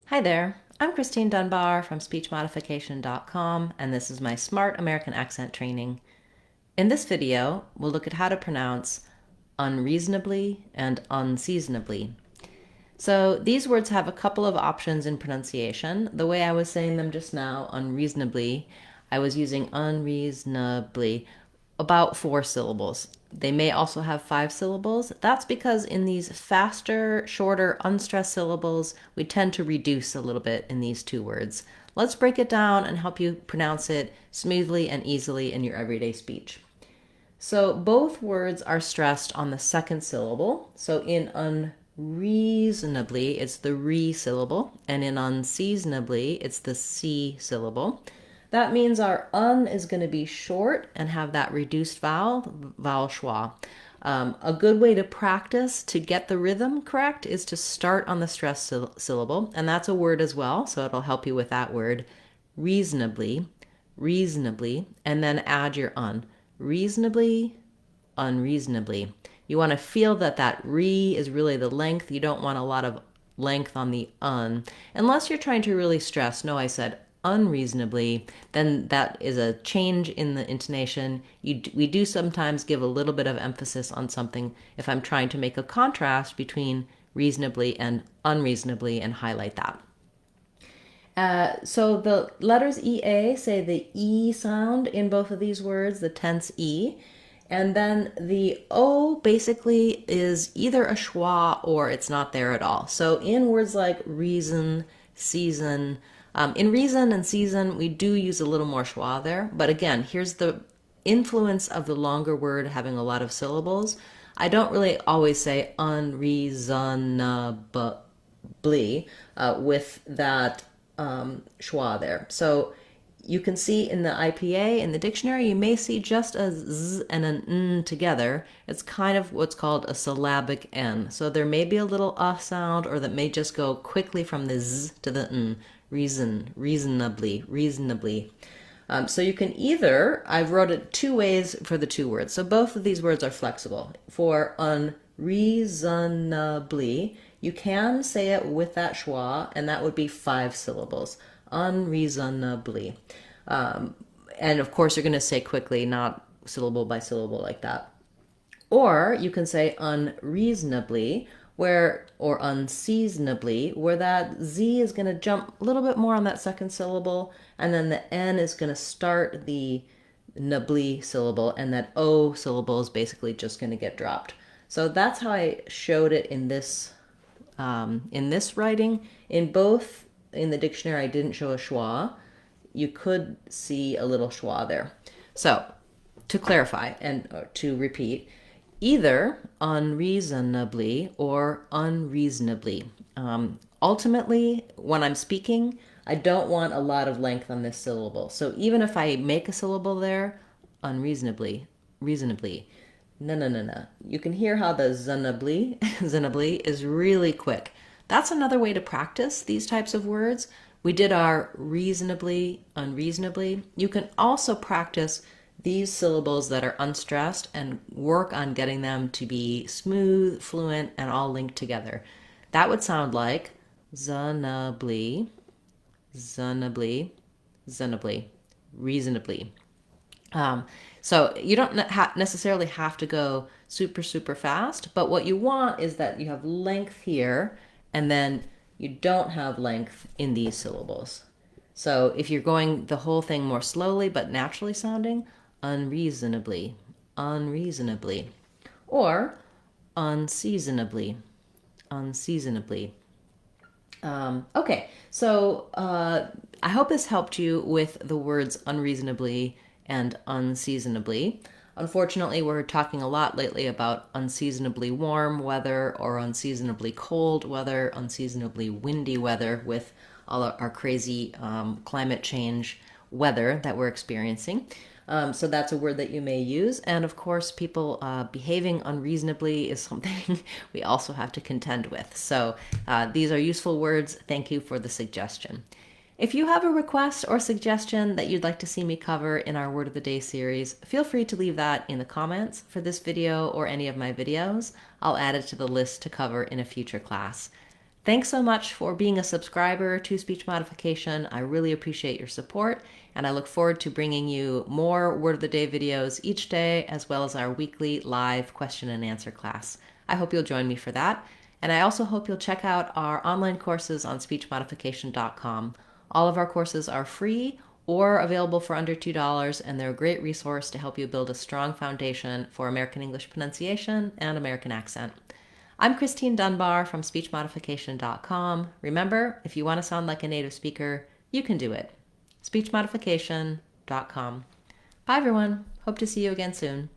Hi there, I'm Christine Dunbar from SpeechModification.com, and this is my Smart American Accent training. In this video, we'll look at how to pronounce unreasonably and unseasonably. So these words have a couple of options in pronunciation. The way I was saying them just now, unreasonably, I was using unreasonably, about 4 syllables. They may also have 5 syllables. That's because in these faster, shorter, unstressed syllables, we tend to reduce a little bit in these two words. Let's break it down and help you pronounce it smoothly and easily in your everyday speech. So both words are stressed on the second syllable. So in unreasonably, it's the re syllable, and in unseasonably, it's the c syllable. That means our un is going to be short and have that reduced vowel, vowel schwa. A good way to practice to get the rhythm correct is to start on the stressed syllable, and that's a word as well, so it'll help you with that word. Reasonably, reasonably, and then add your un. Reasonably, unreasonably. You want to feel that that re is really the length. You don't want a lot of length on the un. Unless you're trying to really stress, no, I said unreasonably, then that is a change in the intonation. We do sometimes give a little bit of emphasis on something if I'm trying to make a contrast between reasonably and unreasonably and highlight that. So the letters EA say the E sound in both of these words, the tense E. And then the O basically is either a schwa or it's not there at all. So in words like reason, season, in reason and season, we do use a little more schwa there. But again, here's the influence of the longer word having a lot of syllables. I don't really always say unreasonably with that schwa there. So you can see in the IPA, in the dictionary, you may see just a z and an n together. It's kind of what's called a syllabic n. So there may be a little sound, or that may just go quickly from the z to the n. Reason, reasonably, reasonably. So you can either, I've wrote it two ways for the two words. So both of these words are flexible. For unreasonably, you can say it with that schwa, and that would be 5 syllables. Unreasonably. And of course, you're going to say quickly, not syllable by syllable like that. Or you can say unreasonably, or unseasonably, where that Z is going to jump a little bit more on that second syllable, and then the N is going to start the nably syllable, and that O syllable is basically just going to get dropped. So that's how I showed it in this writing. In both, in the dictionary, I didn't show a schwa. You could see a little schwa there. So to clarify and to repeat, either unreasonably or unreasonably. Ultimately, when I'm speaking, I don't want a lot of length on this syllable. So even if I make a syllable there, unreasonably, reasonably, no. You can hear how the zanably, zanably is really quick. That's another way to practice these types of words. We did our reasonably, unreasonably. You can also practice these syllables that are unstressed and work on getting them to be smooth, fluent, and all linked together. That would sound like zanably, zanably, zanably, reasonably. So you don't necessarily have to go super, super fast, but what you want is that you have length here, and then you don't have length in these syllables. So if you're going the whole thing more slowly but naturally sounding, unreasonably, unreasonably, or unseasonably, unseasonably. Okay, so I hope this helped you with the words unreasonably and unseasonably. Unfortunately, we're talking a lot lately about unseasonably warm weather or unseasonably cold weather, unseasonably windy weather with all our crazy climate change weather that we're experiencing. So that's a word that you may use. And of course, people behaving unreasonably is something we also have to contend with. So these are useful words. Thank you for the suggestion. If you have a request or suggestion that you'd like to see me cover in our Word of the Day series, feel free to leave that in the comments for this video or any of my videos. I'll add it to the list to cover in a future class. Thanks so much for being a subscriber to Speech Modification. I really appreciate your support, and I look forward to bringing you more Word of the Day videos each day, as well as our weekly live question and answer class. I hope you'll join me for that. And I also hope you'll check out our online courses on speechmodification.com. All of our courses are free or available for under $2, and they're a great resource to help you build a strong foundation for American English pronunciation and American accent. I'm Christine Dunbar from speechmodification.com. Remember, if you want to sound like a native speaker, you can do it. speechmodification.com. Bye, everyone. Hope to see you again soon.